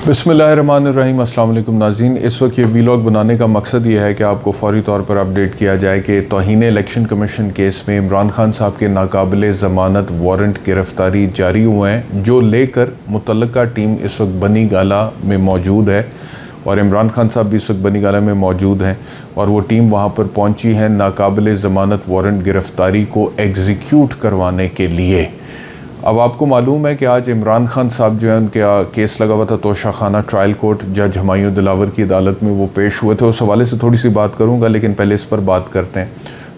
बिस्मिल्लाहिर्रहमानिर्रहीम। अस्सलाम वालेकुम नाज़रीन। इस वक्त ये वीलॉग बनाने का मकसद ये है कि आपको फ़ौरी तौर पर अपडेट किया जाए कि तौहीन इलेक्शन कमीशन केस में इमरान खान साहब के नाकाबिले ज़मानत वारंट गिरफ़्तारी जारी हुए हैं, जो लेकर मुतल्लका टीम इस वक्त बनी गाला में मौजूद है और इमरान खान साहब भी इस वक्त बनी गाला में मौजूद हैं और वो टीम वहाँ पर पहुँची है नाकाबिले ज़मानत वारंट गिरफ़्तारी को एग्जीक्यूट करवाने के लिए। अब आपको मालूम है कि आज इमरान खान साहब जो है उनके केस लगा हुआ था तोशाखाना ट्रायल कोर्ट, जज हुमायूं दिलावर की अदालत में वो पेश हुए थे। उस हवाले से थोड़ी सी बात करूंगा, लेकिन पहले इस पर बात करते हैं।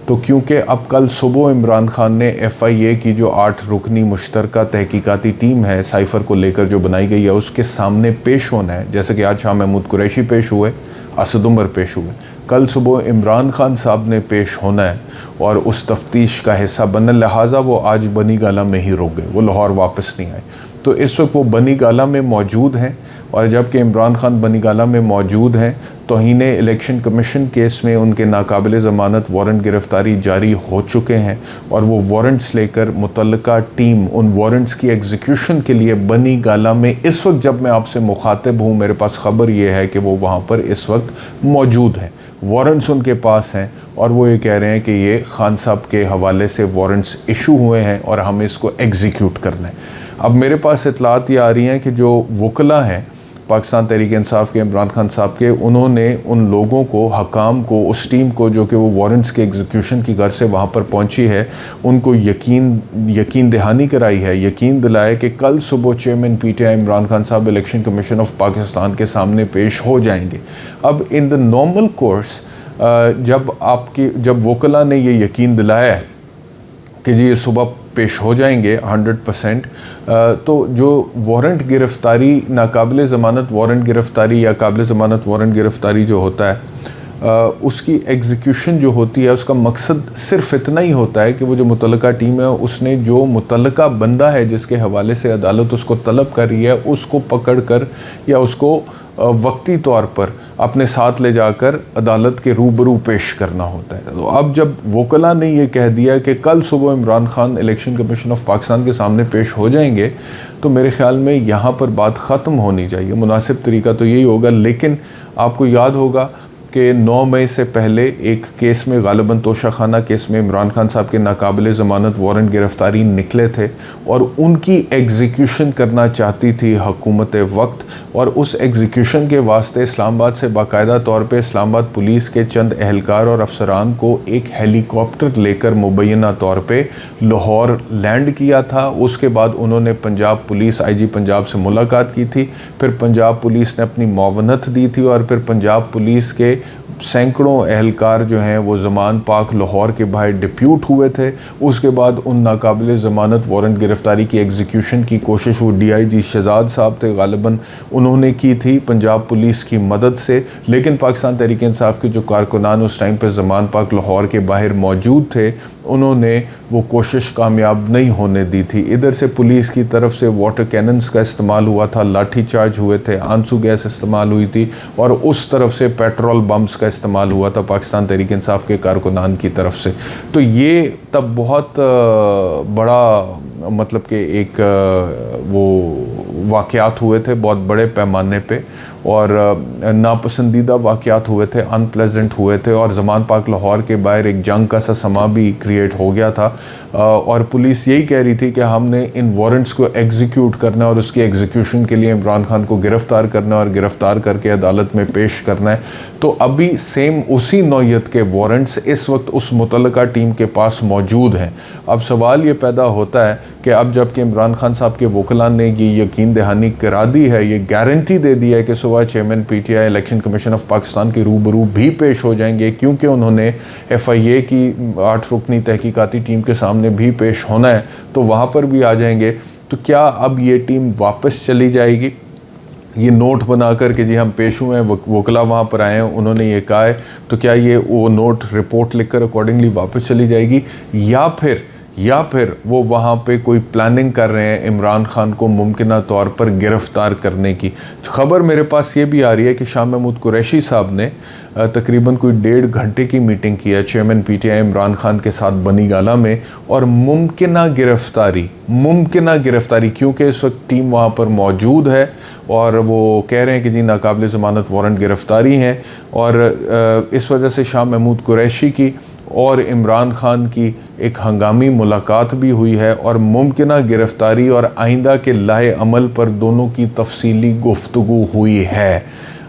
तो क्योंकि अब कल सुबह इमरान खान ने FIA की जो 8 रुकनी मुश्तरका तहकीकाती टीम है साइफ़र को लेकर जो बनाई गई है उसके सामने पेश होना है। जैसे कि आज शाह महमूद कुरैशी पेश हुए, असद उमर पेश हुए, कल सुबह इमरान खान साहब ने पेश होना है और उस तफ्तीश का हिस्सा बनने, लिहाजा वो आज बनी गाला में ही रुक गए, वो लाहौर वापस नहीं आए। तो इस वक्त वो बनी गाला में मौजूद हैं और जबकि इमरान खान बनी गाला में मौजूद हैं, तौहीन इलेक्शन कमीशन केस में उनके नाकाबिले ज़मानत वारंट गिरफ़्तारी जारी हो चुके हैं और वो वारंट्स लेकर मुतल्लका टीम उन वारंट्स की एग्जीक्यूशन के लिए बनी गाला में इस वक्त जब मैं आपसे मुखातिब हूँ, मेरे पास ख़बर ये है कि वो वहाँ पर इस वक्त मौजूद हैं। वारंट्स उनके पास हैं और वो ये कह रहे हैं कि ये खान साहब के हवाले से वारंट्स इशू हुए हैं और हमें इसको एग्जीक्यूट करना है। अब मेरे पास इतलात ये आ रही हैं कि जो वकला हैं पाकिस्तान तहरीक इंसाफ के इमरान खान साहब के, उन्होंने उन लोगों को, हकाम को, उस टीम को जो कि वो वारंट्स के एग्जीक्यूशन की गर्ज से वहाँ पर पहुँची है, उनको यकीन दहानी कराई है, यकीन दिलाया कि कल सुबह चेयरमैन PTI इमरान खान साहब इलेक्शन कमीशन ऑफ पाकिस्तान के सामने पेश हो जाएंगे। अब इन द नॉर्मल कोर्स जब वकला ने ये यकीन दिलाया है कि जी ये सुबह पेश हो जाएंगे 100%, तो जो वारंट गिरफ़्तारी, नाकाबिले ज़मानत वारंट गिरफ़्तारी या काबिले ज़मानत वारंट गिरफ़्तारी जो होता है उसकी एग्जीक्यूशन जो होती है, उसका मकसद सिर्फ इतना ही होता है कि वो जो मुतल्लका टीम है उसने जो मुतल्लका बंदा है जिसके हवाले से अदालत उसको तलब कर रही है, उसको पकड़ कर या उसको वक्ती तौर पर अपने साथ ले जाकर अदालत के रूबरू पेश करना होता है। तो अब जब वकला ने ये कह दिया कि कल सुबह Imran Khan election commission of Pakistan के सामने पेश हो जाएंगे, तो मेरे ख़्याल में यहाँ पर बात ख़त्म होनी चाहिए। मुनासिब तरीका तो यही होगा, लेकिन आपको याद होगा कि 9 मई से पहले एक केस में, गालिबन तोशाखाना केस में, इमरान खान साहब के नाकाबिले ज़मानत वारंट गिरफ़्तारी निकले थे और उनकी एग्जीक्यूशन करना चाहती थी हुकूमत वक्त, और उस एग्जीक्यूशन के वास्ते इस्लामाबाद से बाकायदा तौर पे इस्लामाबाद पुलिस के चंद एहलकार और अफसरान को एक हेलीकॉप्टर लेकर मुबैना तौर पे लाहौर लैंड किया था। उसके बाद उन्होंने पंजाब पुलिस IG पंजाब से मुलाकात की थी, फिर पंजाब पुलिस ने अपनी मुआवनत दी थी और फिर पंजाब पुलिस के सैकड़ों एहलकार जो हैं वो ज़मान पाक लाहौर के बाहर डिप्यूट हुए थे। उसके बाद उन नाकाबिले ज़मानत वारंट गिरफ़्तारी की एग्जीक्यूशन की कोशिश वो DIG शहजाद साहब थे, गालिबन उन्होंने की थी पंजाब पुलिस की मदद से, लेकिन पाकिस्तान तहरीक इंसाफ के जो कारकुनान उस टाइम पर ज़मान पाक लाहौर के बाहर मौजूद थे, उन्होंने वो कोशिश कामयाब नहीं होने दी थी। इधर से पुलिस की तरफ से वाटर कैनन्स का इस्तेमाल हुआ था, लाठी चार्ज हुए थे, आंसू गैस इस्तेमाल हुई थी और उस तरफ से पेट्रोल बम्स का इस्तेमाल हुआ था पाकिस्तान तहरीक इंसाफ के कारकुनान की तरफ से। तो ये तब बहुत बड़ा मतलब कि एक वो वाक़यात हुए थे बहुत बड़े पैमाने पे और नापसंदीदा वाक़यात हुए थे, अनप्लेजेंट हुए थे और ज़मान पाक लाहौर के बाहर एक जंग का सा समा भी क्रिएट हो गया था और पुलिस यही कह रही थी कि हमने इन वारंट्स को एग्जीक्यूट करना है और उसकी एग्जीक्यूशन के लिए इमरान खान को गिरफ़्तार करना है और गिरफ़्तार करके अदालत में पेश करना है। तो अभी सेम उसी नौयत के वारंट्स इस वक्त उस मुतल्लका टीम के पास मौजूद हैं। अब सवाल ये पैदा होता है कि अब जबकि इमरान खान साहब के वकला ने ये यकीन दहानी करा दी है, ये गारंटी दे दी है कि सुबह chairman PTI election commission of Pakistan के रूबरू भी पेश हो जाएंगे, क्योंकि उन्होंने FIA की 8 रुकनी तहकीकाती टीम के सामने भी पेश होना है, तो वहाँ पर भी आ जाएंगे। तो क्या अब ये टीम वापस चली जाएगी ये नोट बना कर कि जी हम पेश हुए हैं, वकला वहाँ पर आए हैं, उन्होंने ये कहा है, तो क्या ये वो नोट रिपोर्ट लिखकर अकॉर्डिंगली वापस चली जाएगी, या फिर या फिर वो वहाँ पे कोई प्लानिंग कर रहे हैं इमरान खान को मुमकिना तौर पर गिरफ़्तार करने की। खबर मेरे पास ये भी आ रही है कि शाह महमूद कुरैशी साहब ने तकरीबन कोई 1.5 घंटे की मीटिंग की है चेयरमैन पीटीआई इमरान खान के साथ बनी गाला में, और मुमकिना गिरफ़्तारी क्योंकि इस वक्त टीम वहाँ पर मौजूद है और वो कह रहे हैं कि जी नाकाबिल ज़मानत वारंट गिरफ़्तारी हैं, और इस वजह से शाह महमूद कुरैशी की और इमरान खान की एक हंगामी मुलाकात भी हुई है और मुमकिना गिरफ़्तारी और आइंदा के लाए अमल पर दोनों की तफसीली गुफ्तगू हुई है।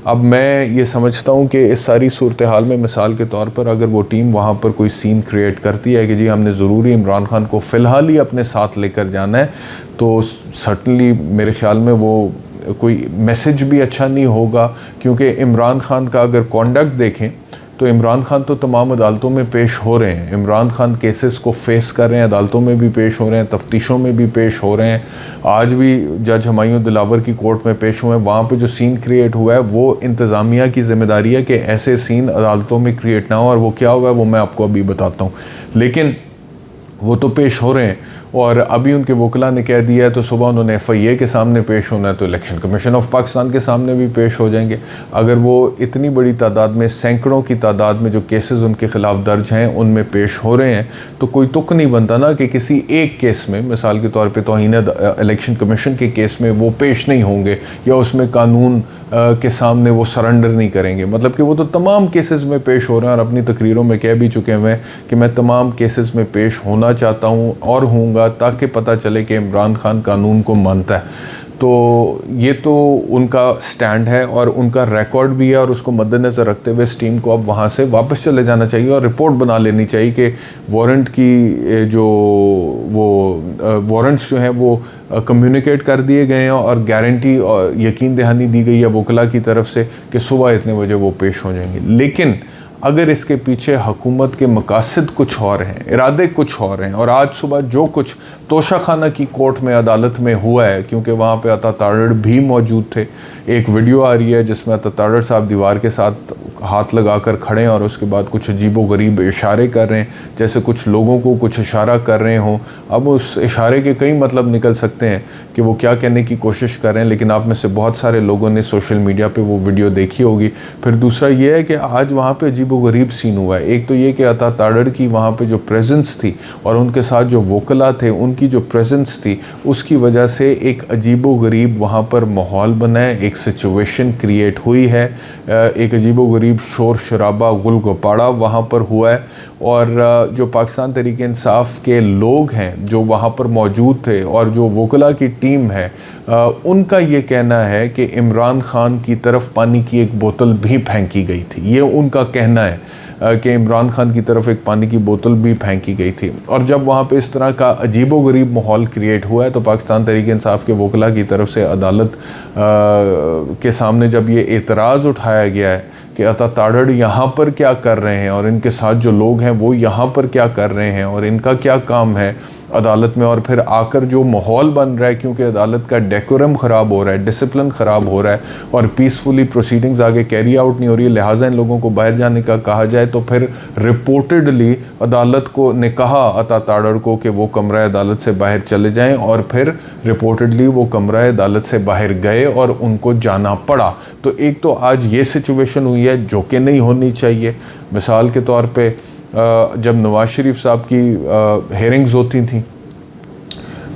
अब मैं ये समझता हूँ कि इस सारी सूरत हाल में मिसाल के तौर पर अगर वो टीम वहाँ पर कोई सीन क्रिएट करती है कि जी हमने ज़रूरी इमरान खान को फ़िलहाल ही अपने साथ लेकर जाना है, तो सर्टनली मेरे ख़्याल में वो कोई मैसेज भी अच्छा नहीं होगा, क्योंकि इमरान खान का अगर कॉन्डक्ट देखें तो इमरान खान तो तमाम अदालतों में पेश हो रहे हैं, इमरान खान केसेस को फेस कर रहे हैं, अदालतों में भी पेश हो रहे हैं, तफ्तीशों में भी पेश हो रहे हैं। आज भी जज हुमायूं दिलावर की कोर्ट में पेश हुए हैं। वहाँ पे जो सीन क्रिएट हुआ है वो इंतज़ामिया की ज़िम्मेदारी है कि ऐसे सीन अदालतों में क्रिएट ना हो, और वो क्या हुआ है वो मैं आपको अभी बताता हूँ। लेकिन वो तो पेश हो रहे हैं, और अभी उनके वकला ने कह दिया है तो सुबह उन्होंने FIA के सामने पेश होना है, तो इलेक्शन कमीशन ऑफ पाकिस्तान के सामने भी पेश हो जाएंगे। अगर वो इतनी बड़ी तादाद में, सैकड़ों की तादाद में जो केसेस उनके ख़िलाफ़ दर्ज हैं उनमें पेश हो रहे हैं, तो कोई तुक नहीं बनता ना कि किसी एक केस में, मिसाल के तौर पे तौहीन इलेक्शन कमीशन के केस में वो पेश नहीं होंगे या उसमें कानून के सामने वो सरेंडर नहीं करेंगे। मतलब कि वो तो तमाम केसेस में पेश हो रहे हैं और अपनी तकरीरों में कह भी चुके हुए हैं कि मैं तमाम केसेस में पेश होना चाहता हूँ और होऊंगा, ताकि पता चले कि इमरान खान कानून को मानता है। तो ये तो उनका स्टैंड है और उनका रिकॉर्ड भी है, और उसको मद्देनज़र रखते हुए इस टीम को अब वहाँ से वापस चले जाना चाहिए और रिपोर्ट बना लेनी चाहिए कि वारंट की जो वो वारंट्स जो हैं वो कम्युनिकेट कर दिए गए हैं और गारंटी और यकीन दहानी दी गई है वकला की तरफ से कि सुबह इतने बजे वो पेश हो जाएंगे। लेकिन अगर इसके पीछे हुकूमत के मकासद कुछ और हैं, इरादे कुछ और हैं, और आज सुबह जो कुछ तोशाखाना की कोर्ट में, अदालत में हुआ है, क्योंकि वहाँ पे अता तारड़ भी मौजूद थे। एक वीडियो आ रही है जिसमें अता तारड़ साहब दीवार के साथ हाथ लगाकर खड़े हैं और उसके बाद कुछ अजीबो गरीब इशारे कर रहे हैं, जैसे कुछ लोगों को कुछ इशारा कर रहे हों। अब उस इशारे के कई मतलब निकल सकते हैं कि वो क्या कहने की कोशिश कर रहे हैं, लेकिन आप में से बहुत सारे लोगों ने सोशल मीडिया पे वो वीडियो देखी होगी। फिर दूसरा ये है कि आज वहाँ पे अजीबो गरीब सीन हुआ है। एक तो ये कि अता तारड़ की वहाँ पे जो प्रेजेंस थी और उनके साथ जो वकला थे उनकी जो प्रेजेंस थी, उसकी वजह से एक अजीबो गरीब वहाँ पर माहौल बना है, एक सिचुएशन क्रिएट हुई है, एक अजीबो गरीब शोर शराबा गुल गपाड़ा वहाँ पर हुआ है। और जो पाकिस्तान तहरीक इंसाफ के लोग हैं जो वहाँ पर मौजूद थे और जो वकला की टीम है, उनका ये कहना है कि इमरान खान की तरफ पानी की एक बोतल भी फेंकी गई थी। ये उनका कहना है कि इमरान खान की तरफ एक पानी की बोतल भी फेंकी गई थी। और जब वहाँ पे इस तरह का अजीबो गरीब माहौल क्रिएट हुआ है, तो पाकिस्तान तहरीक इंसाफ के वकला की तरफ से अदालत के सामने जब ये एतराज़ उठाया गया है कि अता तारड़ यहाँ पर क्या कर रहे हैं और इनके साथ जो लोग हैं वो यहाँ पर क्या कर रहे हैं और इनका क्या काम है अदालत में, और फिर आकर जो माहौल बन रहा है, क्योंकि अदालत का डेकोरम ख़राब हो रहा है, डिसिप्लिन ख़राब हो रहा है और पीसफुली प्रोसीडिंग्स आगे कैरी आउट नहीं हो रही है, लिहाजा इन लोगों को बाहर जाने का कहा जाए, तो फिर रिपोर्टेडली अदालत को ने कहा अता तारड़ को कि वो कमरा अदालत से बाहर चले जाएं, और फिर रिपोर्टेडली वो कमरा अदालत से बाहर गए और उनको जाना पड़ा। तो एक तो आज ये सिचुएशन हुई है जो कि नहीं होनी चाहिए। मिसाल के तौर पे जब नवाज शरीफ साहब की हेयरिंग्स होती थी,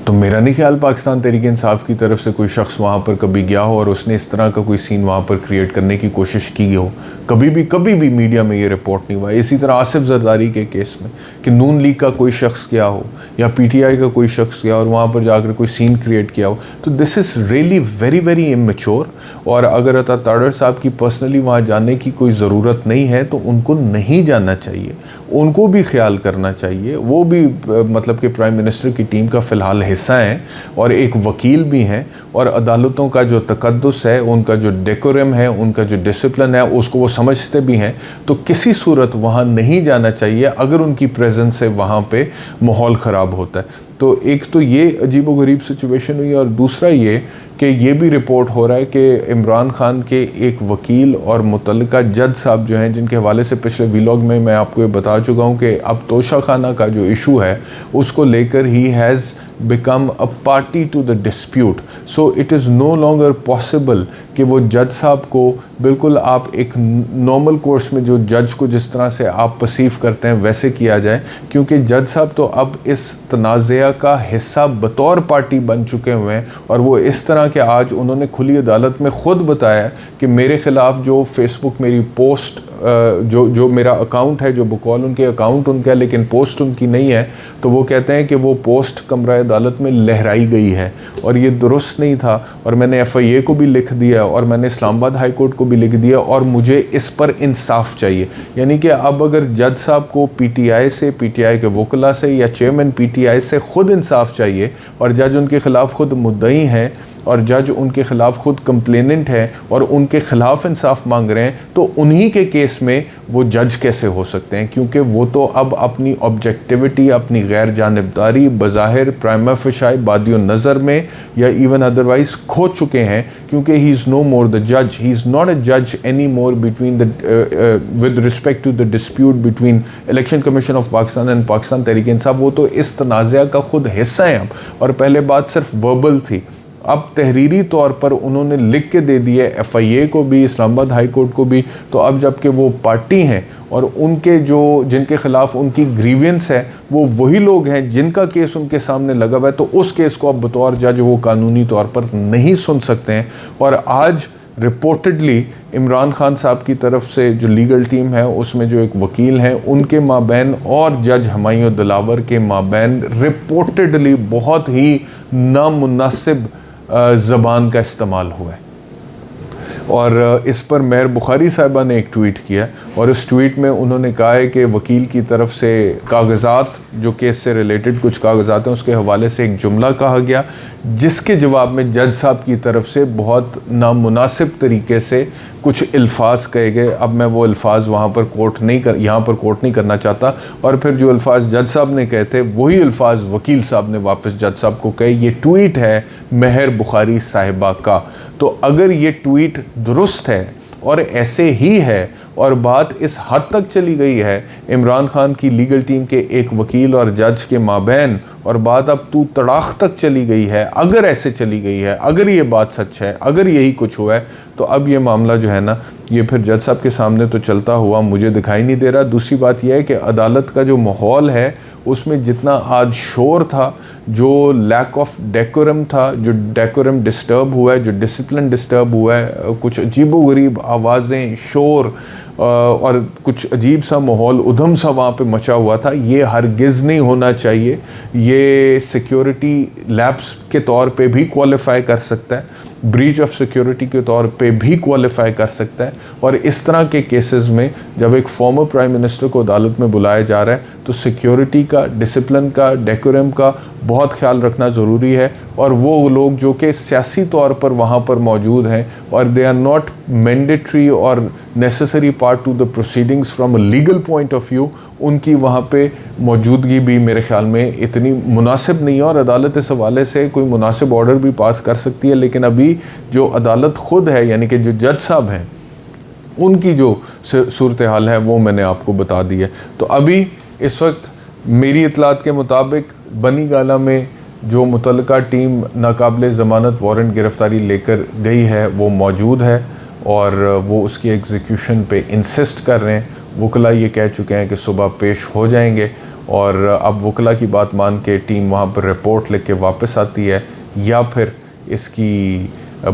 तो मेरा नहीं ख्याल पाकिस्तान तहरीक इंसाफ की तरफ से कोई शख्स वहाँ पर कभी गया हो और उसने इस तरह का कोई सीन वहाँ पर क्रिएट करने की कोशिश की हो। कभी भी मीडिया में ये रिपोर्ट नहीं हुआ। इसी तरह आसिफ जरदारी के केस में कि नून लीग का कोई शख्स गया हो या PTI का कोई शख्स गया और वहाँ पर जाकर कोई सीन क्रिएट किया हो, तो this is really very immature. और अगर अता तारड़ साहब की पर्सनली वहाँ जाने की कोई ज़रूरत नहीं है तो उनको नहीं जाना चाहिए, उनको भी ख्याल करना चाहिए। वो भी मतलब कि प्राइम मिनिस्टर की टीम का फ़िलहाल हिस्सा हैं और एक वकील भी हैं, और अदालतों का जो तकद्दुस है, उनका जो डेकोरम है, उनका जो डिसिप्लिन है, उसको वो समझते भी हैं। तो किसी सूरत वहाँ नहीं जाना चाहिए अगर उनकी प्रेजेंस से वहाँ पे माहौल ख़राब होता है। तो एक तो ये अजीबो गरीब सिचुएशन हुई, और दूसरा ये कि ये भी रिपोर्ट हो रहा है कि इमरान खान के एक वकील और मुतल्लिका जज साहब जो हैं, जिनके हवाले से पिछले व्लॉग में मैं आपको ये बता चुका हूँ कि अब तोशा खाना का जो इशू है उसको लेकर he has become a party to the dispute. So it is no longer possible कि वो जज साहब को बिल्कुल आप एक नॉर्मल कोर्स में जो जज को जिस तरह से आप परसीव करते हैं वैसे किया जाए, क्योंकि जज साहब तो अब इस तनाज़ा का हिस्सा बतौर पार्टी बन चुके हुए हैं। और वो इस तरह के आज उन्होंने खुली अदालत में ख़ुद बताया कि मेरे ख़िलाफ़ जो फेसबुक मेरी पोस्ट जो मेरा अकाउंट है, जो बकौल उनके अकाउंट उनका है लेकिन पोस्ट उनकी नहीं है, तो वो कहते हैं कि वो पोस्ट कमरा अदालत में लहराई गई है और ये दुरुस्त नहीं था। और मैंने FIA को भी लिख दिया और मैंने इस्लामाबाद हाई कोर्ट को भी लिख दिया और मुझे इस पर इंसाफ चाहिए। यानी कि अब अगर जज साहब को PTI से, PTI के वकला से या चेयरमैन PTI से ख़ुद इंसाफ चाहिए और जज उनके ख़िलाफ़ ख़ुद मुद्दई हैं और जज उनके ख़िलाफ़ ख़ुद कंप्लेनेंट हैं और उनके ख़िलाफ़ इंसाफ मांग रहे हैं, तो उन्हीं के केस में वो जज कैसे हो सकते हैं? क्योंकि वो तो अब अपनी ऑब्जेक्टिविटी, अपनी गैर जानिबदारी बज़ाहिर प्राइमा फ़िशाई बादियो नज़र में या इवन अदरवाइज़ खो चुके हैं, क्योंकि he is no more the जज, ही इज़ नॉट अ जज any more between the with respect to the dispute between election commission of Pakistan and Pakistan Tehreek Insaf. वो तो इस तनाज़ा का ख़ुद हिस्सा हैं अब। और पहले बात सिर्फ वर्बल थी, अब तहरीरी तौर पर उन्होंने लिख के दे दिए FIA को भी, इस्लामाबाद हाई कोर्ट को भी। तो अब जबकि वो पार्टी हैं और उनके जिनके ख़िलाफ़ उनकी ग्रीवेंस है वो वही लोग हैं जिनका केस उनके सामने लगा हुआ है, तो उस केस को अब बतौर जज वो कानूनी तौर पर नहीं सुन सकते हैं। और आज रिपोर्टेडली इमरान खान साहब की तरफ से जो लीगल टीम है उसमें जो एक वकील हैं उनके माबैन और जज हुमायूं दिलावर के माबैन रिपोर्टेडली बहुत ही नामुनासिब ज़बान का इस्तेमाल हुआ है। और इस पर मेहर बुखारी साहिबा ने एक ट्वीट किया और इस ट्वीट में उन्होंने कहा है कि वकील की तरफ से कागज़ात, जो केस से रिलेटेड कुछ कागज़ात हैं उसके हवाले से एक जुमला कहा गया, जिसके जवाब में जज साहब की तरफ से बहुत नामुनासिब तरीके से कुछ अल्फाज कहे गए। अब मैं वो अल्फाज यहाँ पर कोट नहीं करना चाहता। और फिर जो अल्फाज जज साहब ने कहे थे वही अल्फाज वकील साहब ने वापस जज साहब को कहे। ये ट्वीट है मेहर बुखारी साहिबा का। तो अगर ये ट्वीट दुरुस्त है और ऐसे ही है और बात इस हद तक चली गई है इमरान खान की लीगल टीम के एक वकील और जज के माबैन, और बात अब तू तड़ाख तक चली गई है, अगर ऐसे चली गई है, अगर ये बात सच है, अगर यही कुछ हुआ है, तो अब ये मामला जो है ना ये फिर जज साहब के सामने तो चलता हुआ मुझे दिखाई नहीं दे रहा। दूसरी बात यह है कि अदालत का जो माहौल है उसमें जितना आज शोर था, जो लैक ऑफ डेकोरम था, जो डेकोरम डिस्टर्ब हुआ है, जो डिसिप्लिन डिस्टर्ब हुआ है, कुछ अजीबोगरीब आवाज़ें, शोर और कुछ अजीब सा माहौल उधम सा वहाँ पे मचा हुआ था, ये हरगिज़ नहीं होना चाहिए। ये सिक्योरिटी लैप्स के तौर पे भी क्वालिफाई कर सकता है, ब्रीच ऑफ सिक्योरिटी के तौर पे भी क्वालिफाई कर सकता है। और इस तरह के केसेस में जब एक फॉर्मर प्राइम मिनिस्टर को अदालत में बुलाया जा रहा है तो सिक्योरिटी का, डिसिप्लिन का, डेकोरम का बहुत ख्याल रखना ज़रूरी है। और वो लोग जो कि सियासी तौर पर वहाँ पर मौजूद हैं और दे आर नॉट मैंडेटरी और necessary part two the proceedings from a legal point of view, उनकी वहाँ पे मौजूदगी भी मेरे ख्याल में इतनी मुनासिब नहीं है। और अदालत इस हवाले से कोई मुनासिब ऑर्डर भी पास कर सकती है, लेकिन अभी जो अदालत ख़ुद है यानी कि जो जज साहब हैं उनकी जो सूरत हाल है वो मैंने आपको बता दी है। तो अभी इस वक्त मेरी इतलात के मुताबिक बनी गाला में जो मुतल्लिका टीम नाकाबिले ज़मानत वारंट गिरफ़्तारी लेकर गई है वो मौजूद है और वो उसकी एग्जीक्यूशन पे इंसिस्ट कर रहे हैं। वकला ये कह चुके हैं कि सुबह पेश हो जाएंगे और अब वकला की बात मान के टीम वहाँ पर रिपोर्ट लेके वापस आती है या फिर इसकी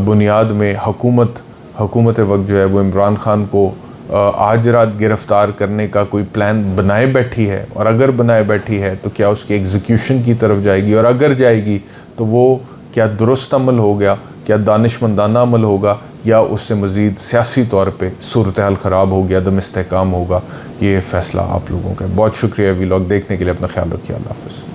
बुनियाद में हुकूमत वक्त जो है वो इमरान खान को आज रात गिरफ़्तार करने का कोई प्लान बनाए बैठी है। और अगर बनाए बैठी है तो क्या उसकी एग्जीक्यूशन की तरफ जाएगी, और अगर जाएगी तो वो क्या दुरुस्त अमल हो गया, क्या दानिशमंदाना अमल होगा, या उससे मज़ीद सियासी तौर पे सूरत हाल ख़राब हो गया, दम इस्तेहकाम होगा। ये फ़ैसला आप लोगों का है। बहुत शुक्रिया व्लॉग देखने के लिए। अपना ख्याल रखिए। अल्लाह हाफ़िज़।